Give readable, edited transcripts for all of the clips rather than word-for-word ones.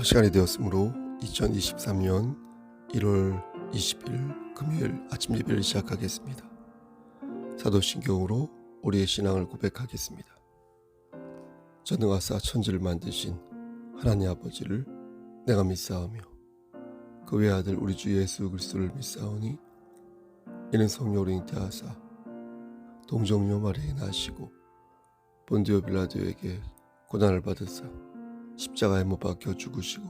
시간이 되었으므로 2023년 1월 20일 금요일 아침 예배를 시작하겠습니다. 사도신경으로 우리의 신앙을 고백하겠습니다. 전능하사 천지를 만드신 하나님 아버지를 내가 믿사오며 그 외아들 우리 주 예수 그리스도를 믿사오니 이는 성령으로 잉태하사 동정녀 마리아에 나시고 본디오 빌라도에게 고난을 받으사 십자가에 못 박혀 죽으시고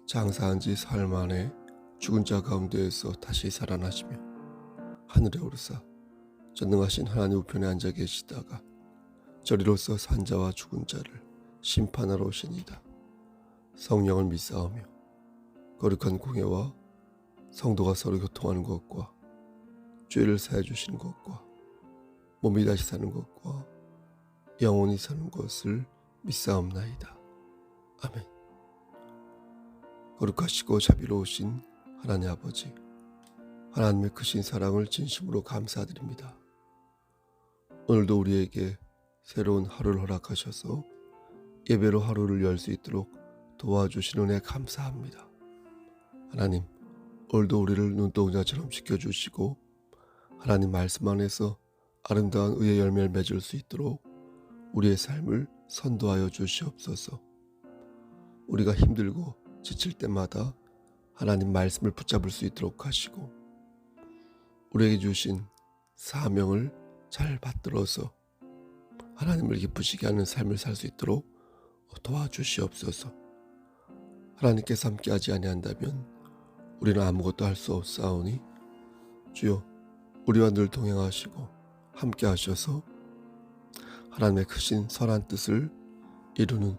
장사한 지 사흘 만에 죽은 자 가운데에서 다시 살아나시며 하늘에 오르사 전능하신 하나님 우편에 앉아 계시다가 저리로서 산 자와 죽은 자를 심판하러 오시니이다. 성령을 믿사오며 거룩한 공예와 성도가 서로 교통하는 것과 죄를 사해 주시는 것과 몸이 다시 사는 것과 영원히 사는 것을 믿사옵나이다. 아멘. 거룩하시고 자비로우신 하나님 아버지, 하나님의 크신 사랑을 진심으로 감사드립니다. 오늘도 우리에게 새로운 하루를 허락하셔서 예배로 하루를 열 수 있도록 도와주신 은혜 감사합니다. 하나님, 오늘도 우리를 눈동자처럼 지켜주시고 하나님 말씀 안에서 아름다운 의의 열매를 맺을 수 있도록 우리의 삶을 선도하여 주시옵소서. 우리가 힘들고 지칠 때마다 하나님 말씀을 붙잡을 수 있도록 하시고 우리에게 주신 사명을 잘 받들어서 하나님을 기쁘시게 하는 삶을 살 수 있도록 도와주시옵소서. 하나님께서 함께하지 아니한다면 우리는 아무것도 할 수 없사오니 주여 우리와 늘 동행하시고 함께하셔서 하나님의 크신 선한 뜻을 이루는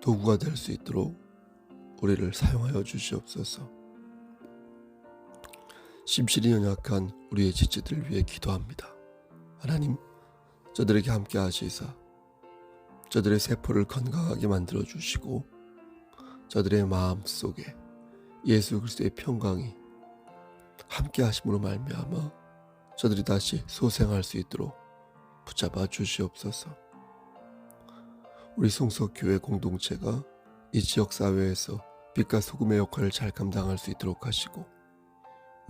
도구가 될 수 있도록 우리를 사용하여 주시옵소서. 심실히 연약한 우리의 지체들을 위해 기도합니다. 하나님, 저들에게 함께 하시사 저들의 세포를 건강하게 만들어 주시고 저들의 마음 속에 예수 그리스도의 평강이 함께 하심으로 말미암아 저들이 다시 소생할 수 있도록 붙잡아 주시옵소서. 우리 송석교회 공동체가 이 지역사회에서 빛과 소금의 역할을 잘 감당할 수 있도록 하시고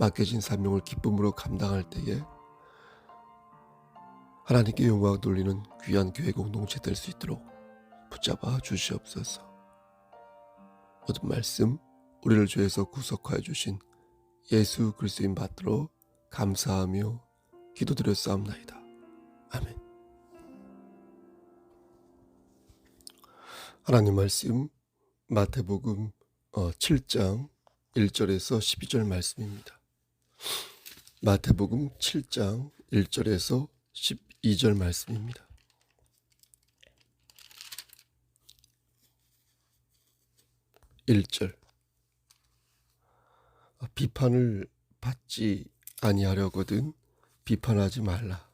맡겨진 사명을 기쁨으로 감당할 때에 하나님께 영광을 돌리는 귀한 교회 공동체 될 수 있도록 붙잡아 주시옵소서. 모든 말씀 우리를 죄에서 구속하여 주신 예수 그리스도인 받들어 감사하며 기도드렸사옵나이다. 아멘. 하나님 말씀 마태복음 7장 1절에서 12절 말씀입니다. 마태복음 7장 1절에서 12절 말씀입니다. (1절) 비판을 받지 아니하려거든 비판하지 말라.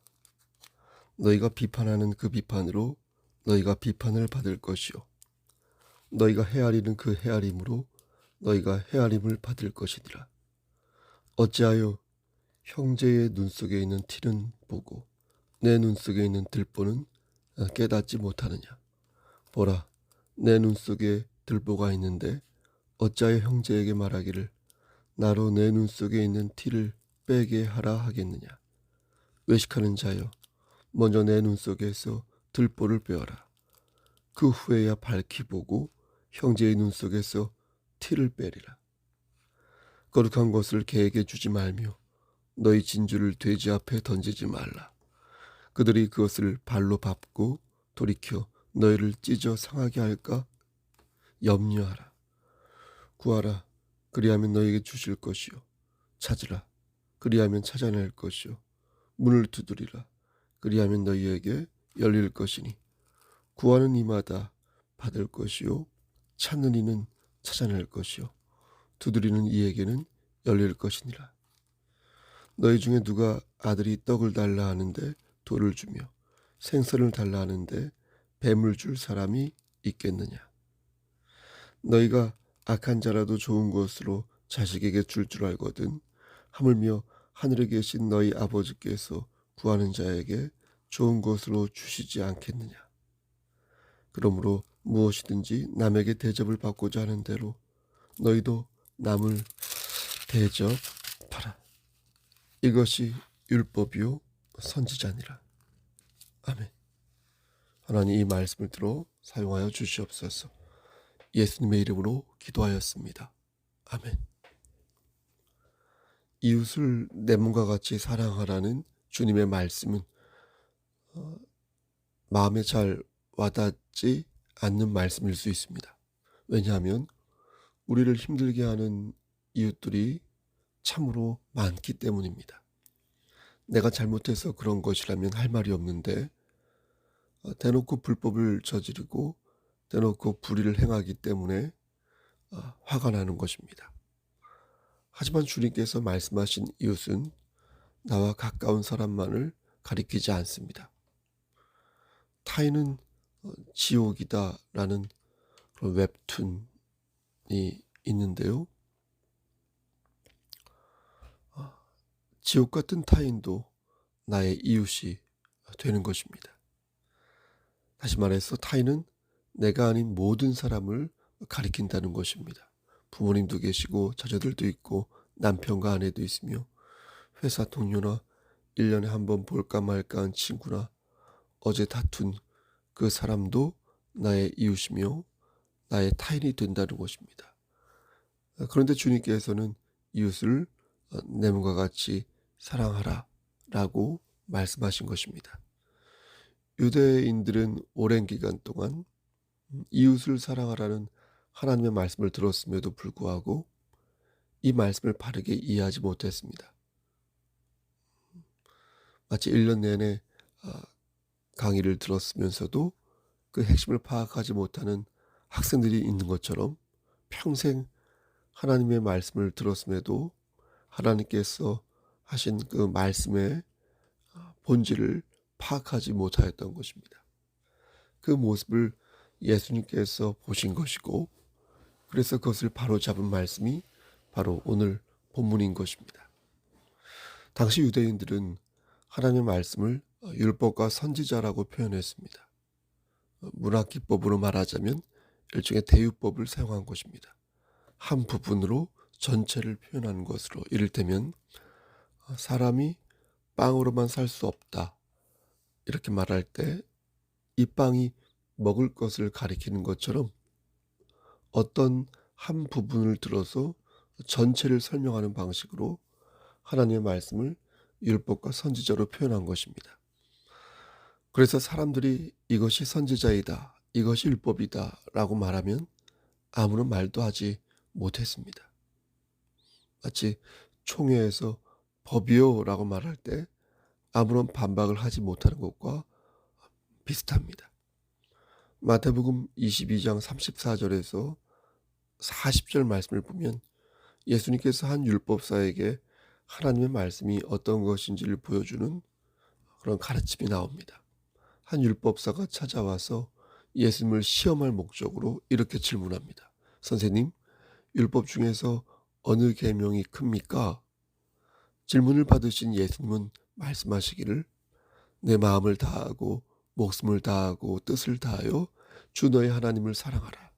너희가 비판하는 그 비판으로 너희가 비판을 받을 것이요 너희가 헤아리는 그 헤아림으로 너희가 헤아림을 받을 것이니라. 어찌하여 형제의 눈 속에 있는 티는 보고 내 눈 속에 있는 들보는 깨닫지 못하느냐. 보라, 내 눈 속에 들보가 있는데 어찌하여 형제에게 말하기를 나로 내 눈 속에 있는 티를 빼게 하라 하겠느냐. 외식하는 자여, 먼저 내 눈 속에서 들보를 빼어라. 그 후에야 밝히 보고 형제의 눈 속에서 티를 빼리라. 거룩한 것을 개에게 주지 말며 너희 진주를 돼지 앞에 던지지 말라. 그들이 그것을 발로 밟고 돌이켜 너희를 찢어 상하게 할까? 염려하라. 구하라. 그리하면 너희에게 주실 것이요. 찾으라. 그리하면 찾아낼 것이요. 문을 두드리라. 그리하면 너희에게 열릴 것이니 구하는 이마다 받을 것이요 찾는 이는 찾아낼 것이요 두드리는 이에게는 열릴 것이니라. 너희 중에 누가 아들이 떡을 달라 하는데 돌을 주며 생선을 달라 하는데 뱀을 줄 사람이 있겠느냐. 너희가 악한 자라도 좋은 것으로 자식에게 줄 알거든 하물며 하늘에 계신 너희 아버지께서 구하는 자에게 좋은 것으로 주시지 않겠느냐. 그러므로 무엇이든지 남에게 대접을 받고자 하는 대로 너희도 남을 대접하라. 이것이 율법이요 선지자니라. 아멘. 하나님, 이 말씀을 들어 사용하여 주시옵소서. 예수님의 이름으로 기도하였습니다. 아멘. 이웃을 내 몸과 같이 사랑하라는 주님의 말씀은 마음에 잘 와닿지 않는 말씀일 수 있습니다. 왜냐하면 우리를 힘들게 하는 이웃들이 참으로 많기 때문입니다. 내가 잘못해서 그런 것이라면 할 말이 없는데 대놓고 불법을 저지르고 대놓고 불의를 행하기 때문에 화가 나는 것입니다. 하지만 주님께서 말씀하신 이웃은 나와 가까운 사람만을 가리키지 않습니다. 타인은 지옥이다라는 그런 웹툰이 있는데요. 지옥 같은 타인도 나의 이웃이 되는 것입니다. 다시 말해서 타인은 내가 아닌 모든 사람을 가리킨다는 것입니다. 부모님도 계시고 자녀들도 있고 남편과 아내도 있으며 회사 동료나 1년에 한 번 볼까 말까 한 친구나 어제 다툰 그 사람도 나의 이웃이며 나의 타인이 된다는 것입니다. 그런데 주님께서는 이웃을 내 몸과 같이 사랑하라 라고 말씀하신 것입니다. 유대인들은 오랜 기간 동안 이웃을 사랑하라는 하나님의 말씀을 들었음에도 불구하고 이 말씀을 바르게 이해하지 못했습니다. 마치 1년 내내 강의를 들었으면서도 그 핵심을 파악하지 못하는 학생들이 있는 것처럼 평생 하나님의 말씀을 들었음에도 하나님께서 하신 그 말씀의 본질을 파악하지 못하였던 것입니다. 그 모습을 예수님께서 보신 것이고 그래서 그것을 바로잡은 말씀이 바로 오늘 본문인 것입니다. 당시 유대인들은 하나님의 말씀을 율법과 선지자라고 표현했습니다. 문학기법으로 말하자면 일종의 대유법을 사용한 것입니다. 한 부분으로 전체를 표현하는 것으로, 이를테면 사람이 빵으로만 살 수 없다 이렇게 말할 때 이 빵이 먹을 것을 가리키는 것처럼 어떤 한 부분을 들어서 전체를 설명하는 방식으로 하나님의 말씀을 율법과 선지자로 표현한 것입니다. 그래서 사람들이 이것이 선지자이다, 이것이 율법이다 라고 말하면 아무런 말도 하지 못했습니다. 마치 총회에서 법이요 라고 말할 때 아무런 반박을 하지 못하는 것과 비슷합니다. 마태복음 22장 34절에서 40절 말씀을 보면 예수님께서 한 율법사에게 하나님의 말씀이 어떤 것인지를 보여주는 그런 가르침이 나옵니다. 한 율법사가 찾아와서 예수님을 시험할 목적으로 이렇게 질문합니다. 선생님, 율법 중에서 어느 계명이 큽니까? 질문을 받으신 예수님은 말씀하시기를 내 마음을 다하고 목숨을 다하고 뜻을 다하여 주 너의 하나님을 사랑하라.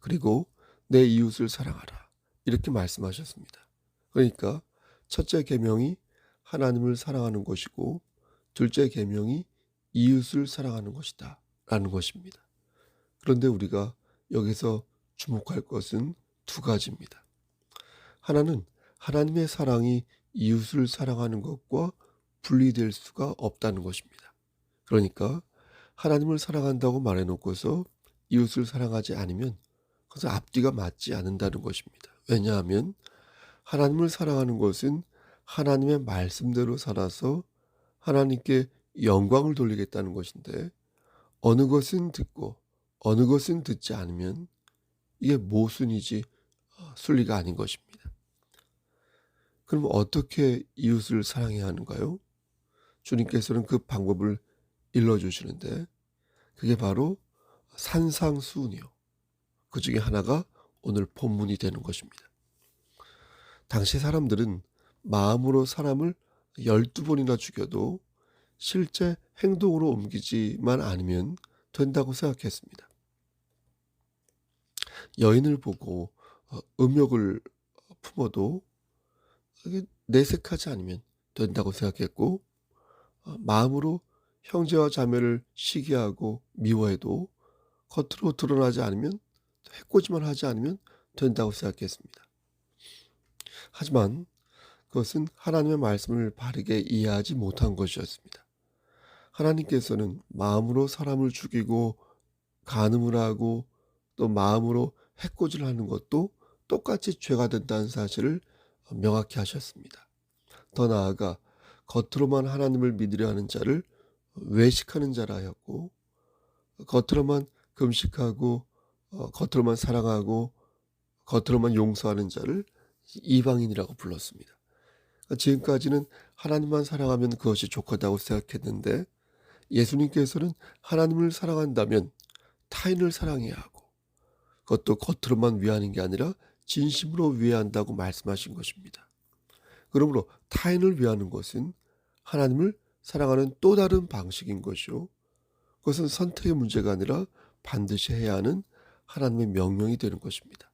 그리고 내 이웃을 사랑하라. 이렇게 말씀하셨습니다. 그러니까 첫째 계명이 하나님을 사랑하는 것이고 둘째 계명이 이웃을 사랑하는 것이다 라는 것입니다. 그런데 우리가 여기서 주목할 것은 두 가지입니다. 하나는 하나님의 사랑이 이웃을 사랑하는 것과 분리될 수가 없다는 것입니다. 그러니까 하나님을 사랑한다고 말해놓고서 이웃을 사랑하지 않으면 그것은 앞뒤가 맞지 않는다는 것입니다. 왜냐하면 하나님을 사랑하는 것은 하나님의 말씀대로 살아서 하나님께 영광을 돌리겠다는 것인데 어느 것은 듣고 어느 것은 듣지 않으면 이게 모순이지 순리가 아닌 것입니다. 그럼 어떻게 이웃을 사랑해야 하는가요? 주님께서는 그 방법을 일러주시는데 그게 바로 산상수훈이요. 그 중에 하나가 오늘 본문이 되는 것입니다. 당시 사람들은 마음으로 사람을 12번이나 죽여도 실제 행동으로 옮기지만 않으면 된다고 생각했습니다. 여인을 보고 음욕을 품어도 이게 내색하지 않으면 된다고 생각했고, 마음으로 형제와 자매를 시기하고 미워해도 겉으로 드러나지 않으면, 해코지만 하지 않으면 된다고 생각했습니다. 하지만 그것은 하나님의 말씀을 바르게 이해하지 못한 것이었습니다. 하나님께서는 마음으로 사람을 죽이고 간음을 하고 또 마음으로 해코지를 하는 것도 똑같이 죄가 된다는 사실을 명확히 하셨습니다. 더 나아가 겉으로만 하나님을 믿으려 하는 자를 외식하는 자라 하였고, 겉으로만 금식하고 겉으로만 사랑하고 겉으로만 용서하는 자를 이방인이라고 불렀습니다. 지금까지는 하나님만 사랑하면 그것이 좋다고 생각했는데, 예수님께서는 하나님을 사랑한다면 타인을 사랑해야 하고, 그것도 겉으로만 위하는 게 아니라 진심으로 위해야 한다고 말씀하신 것입니다. 그러므로 타인을 위하는 것은 하나님을 사랑하는 또 다른 방식인 것이요, 그것은 선택의 문제가 아니라 반드시 해야 하는 하나님의 명령이 되는 것입니다.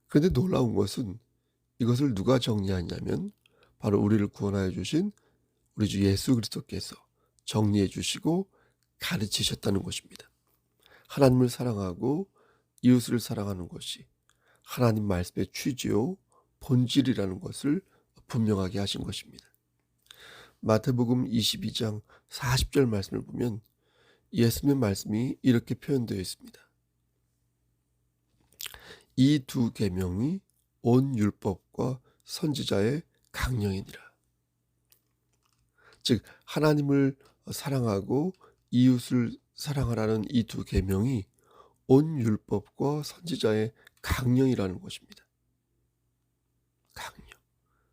그런데 놀라운 것은 이것을 누가 정리하냐면 바로 우리를 구원하여 주신 우리 주 예수 그리스도께서 정리해 주시고 가르치셨다는 것입니다. 하나님을 사랑하고 이웃을 사랑하는 것이 하나님 말씀의 취지요 본질이라는 것을 분명하게 하신 것입니다. 마태복음 22장 40절 말씀을 보면 예수님의 말씀이 이렇게 표현되어 있습니다. 이 두 계명이 온 율법과 선지자의 강령이니라. 즉 하나님을 사랑하고 이웃을 사랑하라는 이 두 계명이 온 율법과 선지자의 강령이라는 것입니다. 강령.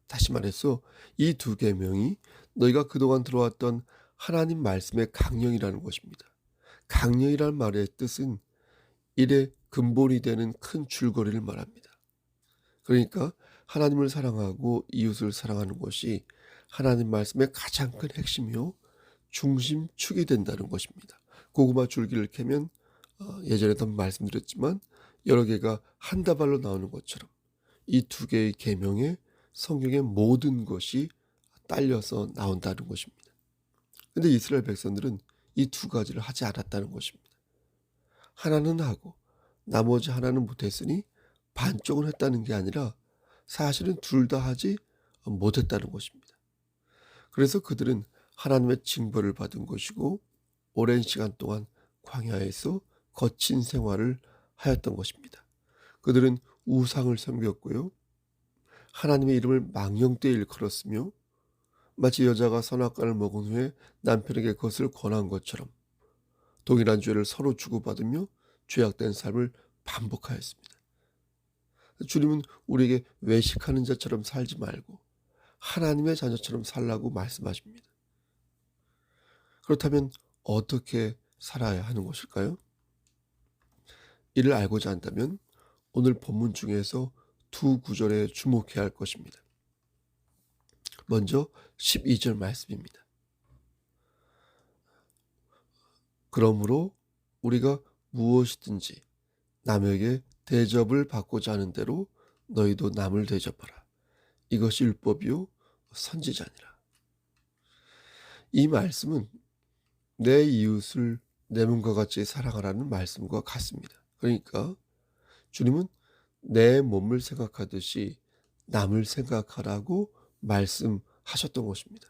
다시 말해서 이 두 계명이 너희가 그동안 들어왔던 하나님 말씀의 강령이라는 것입니다. 강령이라는 말의 뜻은 일의 근본이 되는 큰 줄거리를 말합니다. 그러니까 하나님을 사랑하고 이웃을 사랑하는 것이 하나님 말씀의 가장 큰 핵심이요 중심축이 된다는 것입니다. 고구마 줄기를 캐면 예전에도 말씀드렸지만 여러 개가 한 다발로 나오는 것처럼 이 두 개의 계명에 성경의 모든 것이 딸려서 나온다는 것입니다. 그런데 이스라엘 백성들은 이 두 가지를 하지 않았다는 것입니다. 하나는 하고 나머지 하나는 못했으니 반쪽은 했다는 게 아니라 사실은 둘 다 하지 못했다는 것입니다. 그래서 그들은 하나님의 징벌을 받은 것이고 오랜 시간 동안 광야에서 거친 생활을 하였던 것입니다. 그들은 우상을 섬겼고요, 하나님의 이름을 망령되이 일컬었으며 마치 여자가 선악과를 먹은 후에 남편에게 그것을 권한 것처럼 동일한 죄를 서로 주고받으며 죄악된 삶을 반복하였습니다. 주님은 우리에게 외식하는 자처럼 살지 말고 하나님의 자녀처럼 살라고 말씀하십니다. 그렇다면 어떻게 살아야 하는 것일까요? 이를 알고자 한다면 오늘 본문 중에서 두 구절에 주목해야 할 것입니다. 먼저 12절 말씀입니다. 그러므로 우리가 무엇이든지 남에게 대접을 받고자 하는 대로 너희도 남을 대접하라. 이것이 율법이요 선지자니라. 이 말씀은 내 이웃을 내 몸과 같이 사랑하라는 말씀과 같습니다. 그러니까 주님은 내 몸을 생각하듯이 남을 생각하라고 말씀하셨던 것입니다.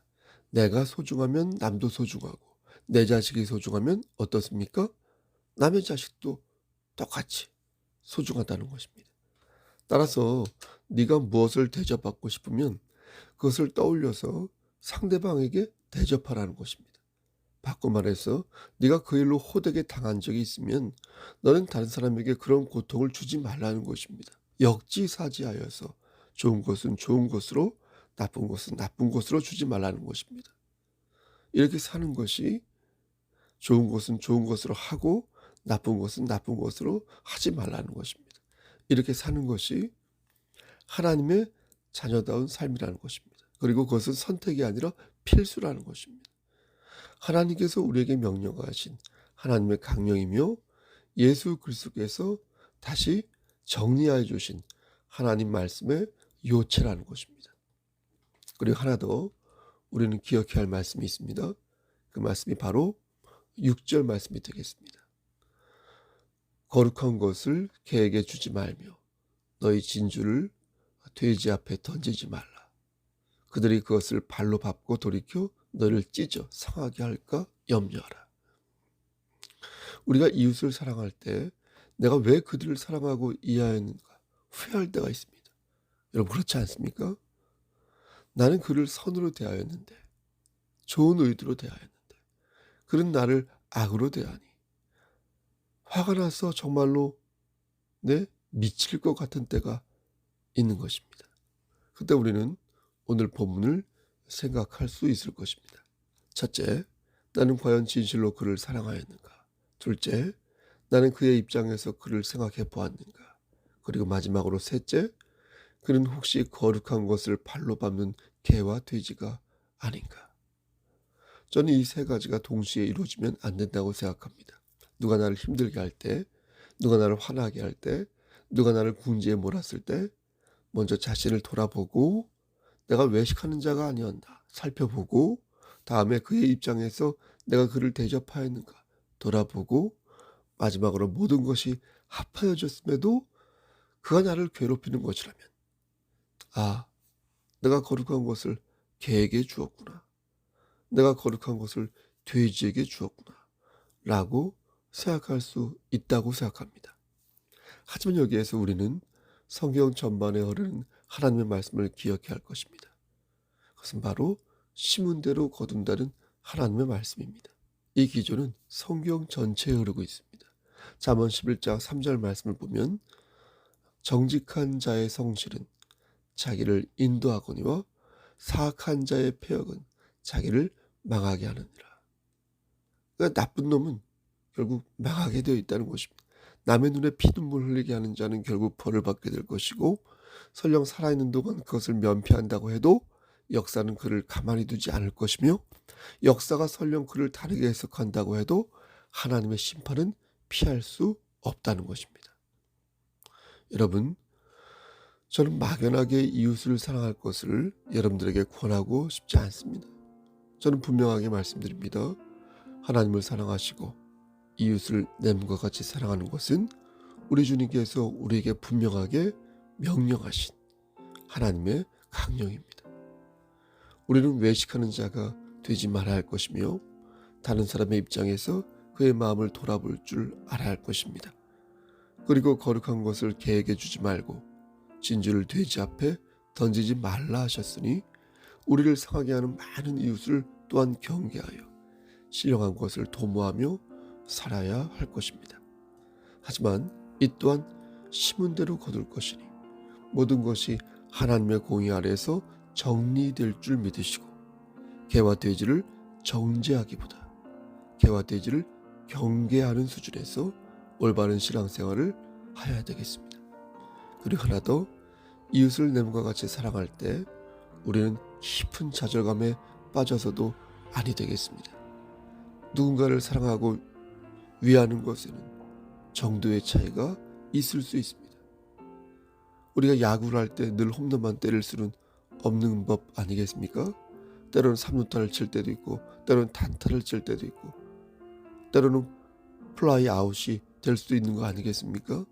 내가 소중하면 남도 소중하고 내 자식이 소중하면 어떻습니까? 남의 자식도 똑같이 소중하다는 것입니다. 따라서 네가 무엇을 대접받고 싶으면 그것을 떠올려서 상대방에게 대접하라는 것입니다. 바꿔 말해서 네가 그 일로 호되게 당한 적이 있으면 너는 다른 사람에게 그런 고통을 주지 말라는 것입니다. 역지사지하여서 좋은 것은 좋은 것으로 나쁜 것은 나쁜 것으로 주지 말라는 것입니다. 이렇게 사는 것이 좋은 것은 좋은 것으로 하고 나쁜 것은 나쁜 것으로 하지 말라는 것입니다. 이렇게 사는 것이 하나님의 자녀다운 삶이라는 것입니다. 그리고 그것은 선택이 아니라 필수라는 것입니다. 하나님께서 우리에게 명령하신 하나님의 강령이며 예수 그리스도께서 다시 정리해 주신 하나님 말씀의 요체라는 것입니다. 그리고 하나 더 우리는 기억해야 할 말씀이 있습니다. 그 말씀이 바로 6절 말씀이 되겠습니다. 거룩한 것을 개에게 주지 말며 너희 진주를 돼지 앞에 던지지 말라. 그들이 그것을 발로 밟고 돌이켜 너를 찢어 상하게 할까 염려하라. 우리가 이웃을 사랑할 때 내가 왜 그들을 사랑하고 이해하였는가 후회할 때가 있습니다. 여러분 그렇지 않습니까? 나는 그를 선으로 대하였는데, 좋은 의도로 대하였는데 그는 나를 악으로 대하니 화가 나서 정말로 미칠 것 같은 때가 있는 것입니다. 그때 우리는 오늘 본문을 생각할 수 있을 것입니다. 첫째, 나는 과연 진실로 그를 사랑하였는가? 둘째, 나는 그의 입장에서 그를 생각해 보았는가? 그리고 마지막으로 셋째, 그는 혹시 거룩한 것을 발로 밟는 개와 돼지가 아닌가? 저는 이 세 가지가 동시에 이루어지면 안 된다고 생각합니다. 누가 나를 힘들게 할 때, 누가 나를 화나게 할 때, 누가 나를 궁지에 몰았을 때 먼저 자신을 돌아보고 내가 외식하는 자가 아니었나 살펴보고, 다음에 그의 입장에서 내가 그를 대접하였는가 돌아보고, 마지막으로 모든 것이 합하여졌음에도 그가 나를 괴롭히는 것이라면 내가 거룩한 것을 개에게 주었구나, 내가 거룩한 것을 돼지에게 주었구나 라고 생각할 수 있다고 생각합니다. 하지만 여기에서 우리는 성경 전반에 흐르는 하나님의 말씀을 기억해야 할 것입니다. 그것은 바로 심은 대로 거둔다는 하나님의 말씀입니다. 이 기조는 성경 전체에 흐르고 있습니다. 잠언 11장 3절 말씀을 보면 정직한 자의 성실은 자기를 인도하거니와 사악한 자의 패역은 자기를 망하게 하느니라. 그러니까 나쁜 놈은 결국 망하게 되어 있다는 것입니다. 남의 눈에 피눈물 흘리게 하는 자는 결국 벌을 받게 될 것이고, 설령 살아있는 동안 그것을 면피한다고 해도 역사는 그를 가만히 두지 않을 것이며, 역사가 설령 그를 다르게 해석한다고 해도 하나님의 심판은 피할 수 없다는 것입니다. 여러분, 저는 막연하게 이웃을 사랑할 것을 여러분들에게 권하고 싶지 않습니다. 저는 분명하게 말씀드립니다. 하나님을 사랑하시고 이웃을 남과 같이 사랑하는 것은 우리 주님께서 우리에게 분명하게 명령하신 하나님의 강령입니다. 우리는 외식하는 자가 되지 말아야 할 것이며, 다른 사람의 입장에서 그의 마음을 돌아볼 줄 알아야 할 것입니다. 그리고 거룩한 것을 개에게 주지 말고 진주를 돼지 앞에 던지지 말라 하셨으니, 우리를 상하게 하는 많은 이웃을 또한 경계하여 신령한 것을 도모하며 살아야 할 것입니다. 하지만 이 또한 심은 대로 거둘 것이니 모든 것이 하나님의 공의 아래에서 정리될 줄 믿으시고, 개와 돼지를 정죄하기보다 개와 돼지를 경계하는 수준에서 올바른 신앙생활을 하여야 되겠습니다. 그리고 하나 더, 이웃을 남과 같이 사랑할 때 우리는 깊은 좌절감에 빠져서도 아니 되겠습니다. 누군가를 사랑하고 위하는 것에는 정도의 차이가 있을 수 있습니다. 우리가 야구를 할 때 늘 홈런만 때릴 수는 없는 법 아니겠습니까? 때로는 3루타를 칠 때도 있고, 때로는 단타를 칠 때도 있고, 때로는 플라이 아웃이 될 수도 있는 거 아니겠습니까?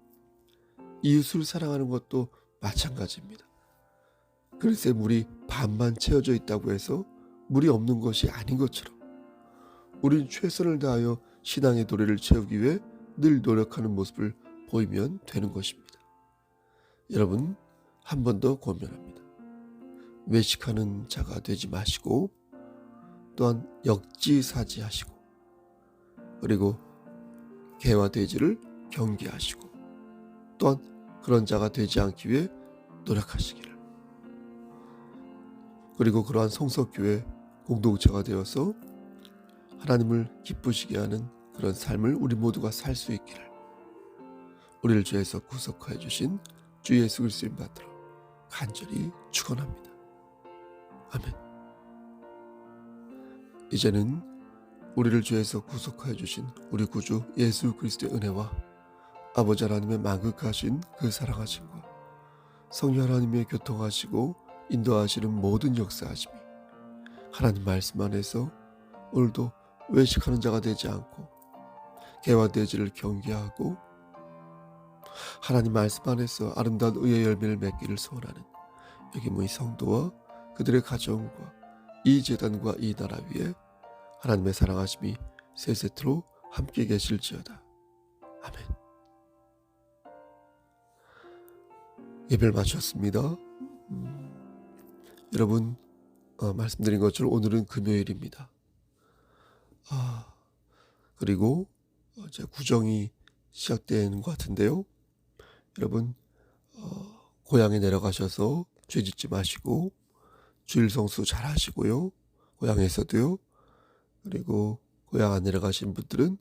이웃을 사랑하는 것도 마찬가지입니다. 그릇에 물이 반만 채워져 있다고 해서 물이 없는 것이 아닌 것처럼 우린 최선을 다하여 신앙의 도래를 채우기 위해 늘 노력하는 모습을 보이면 되는 것입니다. 여러분, 한 번 더 권면합니다. 외식하는 자가 되지 마시고, 또한 역지사지하시고, 그리고 개와 돼지를 경계하시고, 또한 그런 자가 되지 않기 위해 노력하시기를, 그리고 그러한 성석교회 공동체가 되어서 하나님을 기쁘시게 하는 그런 삶을 우리 모두가 살 수 있기를 우리를 죄에서 구속하여 주신 주 예수 그리스도의 받들어 간절히 축원합니다. 아멘. 이제는 우리를 죄에서 구속하여 주신 우리 구주 예수 그리스도의 은혜와 아버지 하나님의 만극하신 그 사랑하심과 성령 하나님의 교통하시고 인도하시는 모든 역사하심이 하나님 말씀 안에서 오늘도 외식하는 자가 되지 않고 개화되지를 경계하고 하나님 말씀 안에서 아름다운 의의 열매를 맺기를 소원하는 여기 모인 성도와 그들의 가정과 이 제단과 이 나라 위에 하나님의 사랑하심이 세세토록 함께 계실지어다. 아멘. 예배를 마쳤습니다. 여러분 말씀드린 것처럼 오늘은 금요일입니다. 그리고 이제 구정이 시작된 것 같은데요. 여러분 고향에 내려가셔서 죄 짓지 마시고 주일 성수 잘 하시고요. 고향에서도요. 그리고 고향 안 내려가신 분들은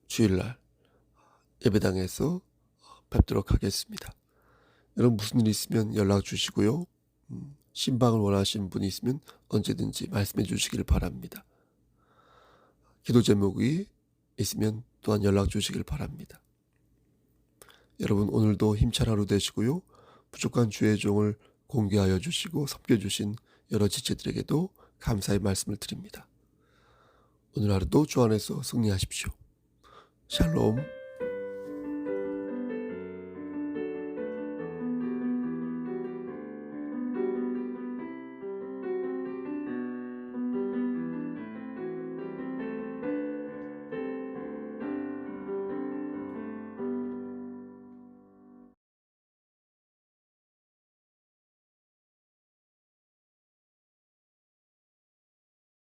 주일날 예배당에서 뵙도록 하겠습니다. 여러분 무슨 일 있으면 연락 주시고요. 신방을 원하시는 분이 있으면 언제든지 말씀해 주시길 바랍니다. 기도 제목이 있으면 또한 연락 주시길 바랍니다. 여러분 오늘도 힘찬 하루 되시고요. 부족한 주의 종을 공개하여 주시고 섬겨주신 여러 지체들에게도 감사의 말씀을 드립니다. 오늘 하루도 주 안에서 승리하십시오. 샬롬.